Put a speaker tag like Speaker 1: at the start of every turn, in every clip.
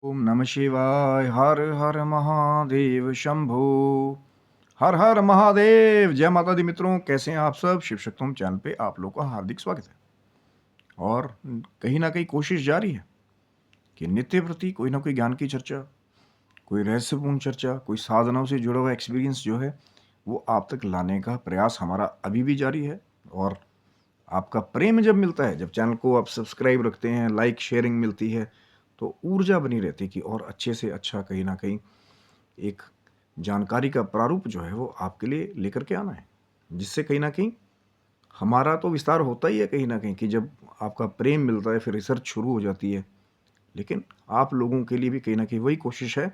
Speaker 1: ओम नमः शिवाय। हर हर महादेव शंभो। हर हर महादेव। जय माता दी मित्रों, कैसे हैं आप सब। शिव शक्तोम चैनल पे आप लोगों का हार्दिक स्वागत है। और कहीं ना कहीं कोशिश जारी है कि नित्य प्रति कोई ना कोई ज्ञान की चर्चा, कोई रहस्यपूर्ण चर्चा, कोई साधनाओं से जुड़ा हुआ एक्सपीरियंस जो है वो आप तक लाने का प्रयास हमारा अभी भी जारी है। और आपका प्रेम जब मिलता है, जब चैनल को आप सब्सक्राइब रखते हैं, लाइक शेयरिंग मिलती है, तो ऊर्जा बनी रहती है कि और अच्छे से अच्छा कहीं ना कहीं एक जानकारी का प्रारूप जो है वो आपके लिए लेकर के आना है, जिससे कहीं ना कहीं हमारा तो विस्तार होता ही है। कहीं ना कहीं कि जब आपका प्रेम मिलता है फिर रिसर्च शुरू हो जाती है, लेकिन आप लोगों के लिए भी कहीं ना कहीं वही कोशिश है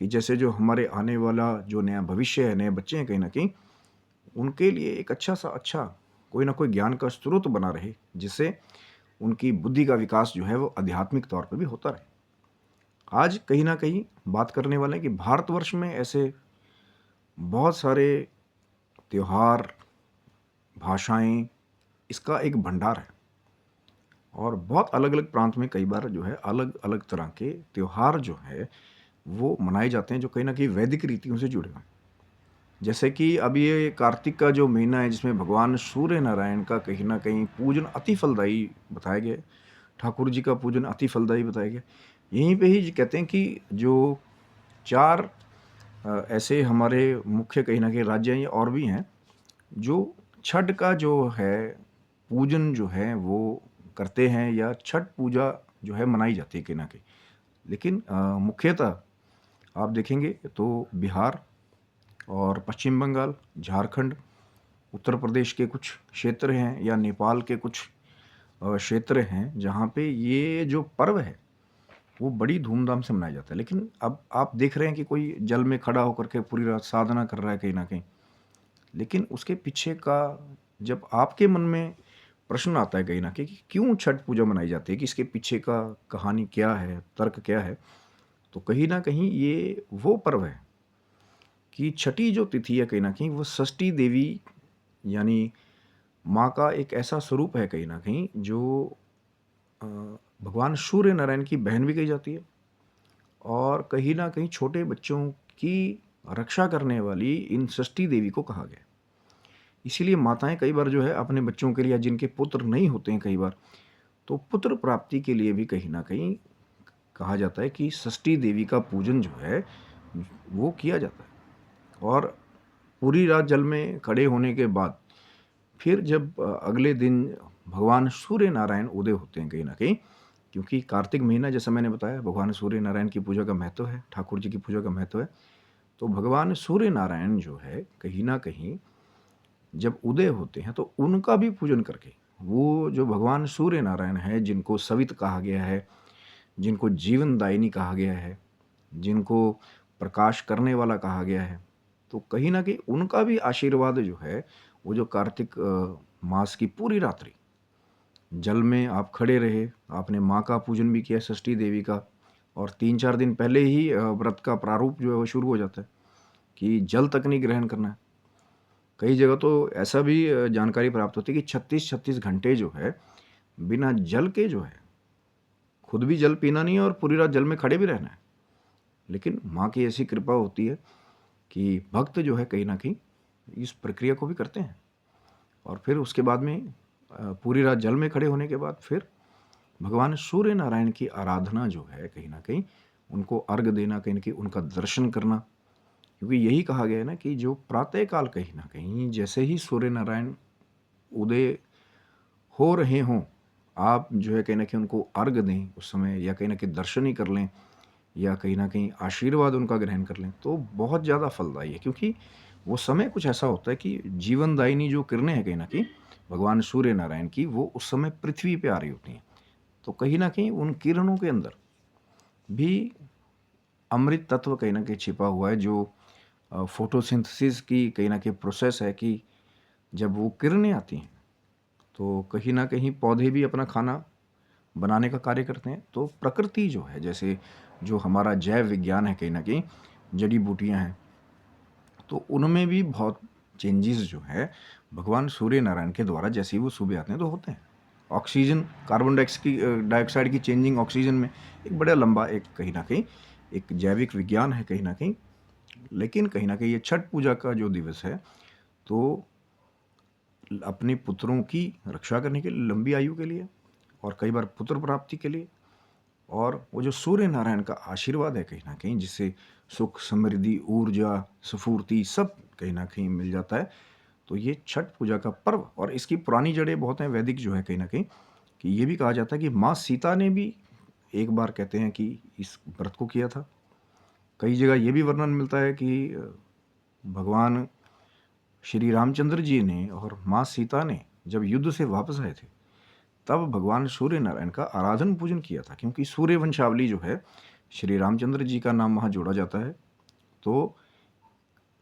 Speaker 1: कि जैसे जो हमारे आने वाला जो नया भविष्य है, नए बच्चे हैं, कहीं ना कहीं उनके लिए एक अच्छा सा अच्छा कोई ना कोई ज्ञान का स्रोत बना रहे, जिससे उनकी बुद्धि का विकास जो है वो आध्यात्मिक तौर पर भी होता रहे। आज कहीं ना कहीं बात करने वाले हैं कि भारतवर्ष में ऐसे बहुत सारे त्योहार, भाषाएं, इसका एक भंडार है। और बहुत अलग अलग प्रांत में कई बार जो है अलग अलग तरह के त्योहार जो है वो मनाए जाते हैं, जो कहीं ना कहीं वैदिक रीतियों से जुड़े हुए हैं। जैसे कि अब ये कार्तिक का जो महीना है, जिसमें भगवान सूर्य नारायण का कहीं ना कहीं पूजन अति फलदायी बताया गया है। ठाकुर जी का पूजन अति फलदायी बताया गया। यहीं पे ही कहते हैं कि जो चार ऐसे हमारे मुख्य कहीं ना कहीं राज्य हैं और भी हैं, जो छठ का जो है पूजन जो है वो करते हैं, या छठ पूजा जो है मनाई जाती है कहीं ना कहीं। लेकिन मुख्यतः आप देखेंगे तो बिहार और पश्चिम बंगाल, झारखंड, उत्तर प्रदेश के कुछ क्षेत्र हैं, या नेपाल के कुछ क्षेत्र हैं, जहाँ पे ये जो पर्व है वो बड़ी धूमधाम से मनाया जाता है। लेकिन अब आप देख रहे हैं कि कोई जल में खड़ा होकर के पूरी रात साधना कर रहा है कहीं ना कहीं। लेकिन उसके पीछे का जब आपके मन में प्रश्न आता है कहीं ना कहीं कि क्यों छठ पूजा मनाई जाती है, कि इसके पीछे का कहानी क्या है, तर्क क्या है, तो कहीं ना कहीं ये वो पर्व है कि छठी जो तिथि है कहीं ना कहीं वो षष्ठी देवी, यानी माँ का एक ऐसा स्वरूप है कहीं ना कहीं जो अ, भगवान सूर्य नारायण की बहन भी कही जाती है। और कहीं ना कहीं छोटे बच्चों की रक्षा करने वाली इन षष्ठी देवी को कहा गया। इसीलिए माताएं कई बार जो है अपने बच्चों के लिए, या जिनके पुत्र नहीं होते हैं कई बार, तो पुत्र प्राप्ति के लिए भी कहीं ना कहीं कहा जाता है कि षष्ठी देवी का पूजन जो है वो किया जाता है। और पूरी रात जल में खड़े होने के बाद फिर जब अगले दिन भगवान सूर्य नारायण उदय होते हैं कहीं ना कहीं, क्योंकि कार्तिक महीना जैसा मैंने बताया भगवान सूर्य नारायण की पूजा का महत्व है, ठाकुर जी की पूजा का महत्व है। तो भगवान सूर्य नारायण जो है कहीं ना कहीं जब उदय होते हैं तो उनका भी पूजन करके, वो जो भगवान सूर्य नारायण है, जिनको सवित कहा गया है, जिनको जीवनदायिनी कहा गया है, जिनको प्रकाश करने वाला कहा गया है, तो कहीं ना कहीं उनका भी आशीर्वाद जो है वो जो कार्तिक मास की पूरी रात्रि जल में आप खड़े रहे, आपने माँ का पूजन भी किया, षष्ठी देवी का। और 3-4 दिन पहले ही व्रत का प्रारूप जो है वो शुरू हो जाता है कि जल तक नहीं ग्रहण करना है। कई जगह तो ऐसा भी जानकारी प्राप्त होती है कि 36-36 घंटे जो है बिना जल के जो है, खुद भी जल पीना नहीं है और पूरी रात जल में खड़े भी रहना है। लेकिन माँ की ऐसी कृपा होती है कि भक्त जो है कहीं ना कहीं इस प्रक्रिया को भी करते हैं। और फिर उसके बाद में पूरी रात जल में खड़े होने के बाद फिर भगवान सूर्य नारायण की आराधना जो है कहीं ना कहीं, उनको अर्घ देना, कहीं ना कहीं उनका दर्शन करना। क्योंकि यही कहा गया है ना कि जो प्रातःकाल कहीं ना कहीं जैसे ही सूर्य नारायण उदय हो रहे हों, आप जो है कहीं ना कहीं उनको अर्घ दें उस समय, या कहीं ना कहीं दर्शन ही कर लें, या कहीं ना कहीं आशीर्वाद उनका ग्रहण कर लें, तो बहुत ज़्यादा फलदायी है। क्योंकि वो समय कुछ ऐसा होता है कि जीवनदायिनी जो किरणें हैं कहीं ना कहीं भगवान सूर्य नारायण की, वो उस समय पृथ्वी पे आ रही होती हैं। तो कहीं ना कहीं उन किरणों के अंदर भी अमृत तत्व कहीं ना कहीं छिपा हुआ है, जो फोटोसिंथेसिस की कहीं ना कहीं प्रोसेस है कि जब वो किरणें आती हैं तो कहीं ना कहीं पौधे भी अपना खाना बनाने का कार्य करते हैं। तो प्रकृति जो है, जैसे जो हमारा जैव विज्ञान है कहीं ना कहीं, जड़ी बूटियां हैं, तो उनमें भी बहुत चेंजेस जो है भगवान सूर्य नारायण के द्वारा जैसे ही वो सुबह आते हैं तो होते हैं। ऑक्सीजन, कार्बन डाइऑक्साइड की चेंजिंग ऑक्सीजन में एक बड़ा लंबा एक कहीं ना कहीं एक जैविक विज्ञान है कहीं ना कहीं। लेकिन कहीं ना कहीं ये छठ पूजा का जो दिवस है, तो अपने पुत्रों की रक्षा करने के लिए, लंबी आयु के लिए, और कई बार पुत्र प्राप्ति के लिए, और वो जो सूर्य नारायण का आशीर्वाद है कहीं ना कहीं, जिससे सुख, समृद्धि, ऊर्जा, स्फूर्ति सब कहीं ना कहीं मिल जाता है। तो ये छठ पूजा का पर्व, और इसकी पुरानी जड़ें बहुत हैं, वैदिक जो है कहीं ना कहीं, कि ये भी कहा जाता है कि माँ सीता ने भी एक बार कहते हैं कि इस व्रत को किया था। कई जगह ये भी वर्णन मिलता है कि भगवान श्री रामचंद्र जी ने और माँ सीता ने जब युद्ध से वापस आए थे, तब भगवान सूर्य नारायण का आराधन पूजन किया था, क्योंकि सूर्य वंशावली जो है, श्री रामचंद्र जी का नाम वहाँ जोड़ा जाता है। तो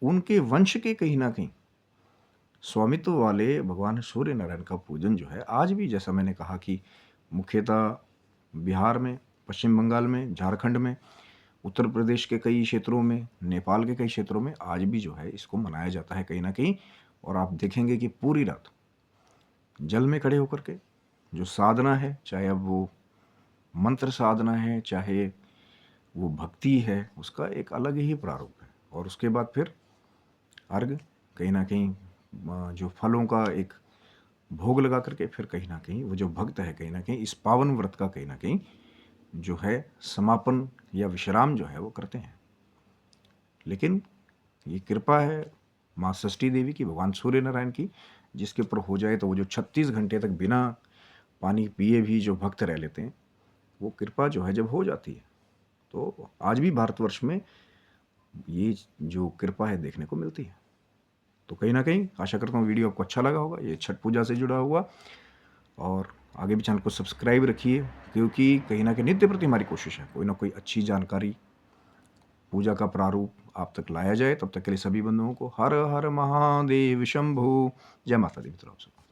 Speaker 1: उनके वंश के कहीं ना कहीं स्वामित्व वाले भगवान सूर्य नारायण का पूजन जो है आज भी, जैसा मैंने कहा कि मुख्यतः बिहार में, पश्चिम बंगाल में, झारखंड में, उत्तर प्रदेश के कई क्षेत्रों में, नेपाल के कई क्षेत्रों में आज भी जो है इसको मनाया जाता है कहीं ना कहीं। और आप देखेंगे कि पूरी रात जल में खड़े होकर के जो साधना है, चाहे अब वो मंत्र साधना है, चाहे वो भक्ति है, उसका एक अलग ही प्रारूप है। और उसके बाद फिर अर्घ, कहीं ना कहीं जो फलों का एक भोग लगा करके फिर कहीं ना कहीं वो जो भक्त है कहीं ना कहीं इस पावन व्रत का कहीं ना कहीं जो है समापन या विश्राम जो है वो करते हैं। लेकिन ये कृपा है माँ षष्ठी देवी की, भगवान सूर्य नारायण की, जिसके ऊपर हो जाए तो वो जो 36 घंटे तक बिना पानी पिए भी जो भक्त रह लेते हैं, वो कृपा जो है जब हो जाती है, तो आज भी भारतवर्ष में ये जो कृपा है देखने को मिलती है। तो कहीं ना कहीं आशा करता हूँ वीडियो आपको अच्छा लगा होगा, ये छठ पूजा से जुड़ा हुआ। और आगे भी चैनल को सब्सक्राइब रखिए, क्योंकि कहीं ना कहीं नित्य प्रति हमारी कोशिश है कोई ना कोई अच्छी जानकारी, पूजा का प्रारूप आप तक लाया जाए। तब तक के लिए सभी बंधुओं को हर हर महादेव शंभु। जय माता दी मित्रों। आप सबको।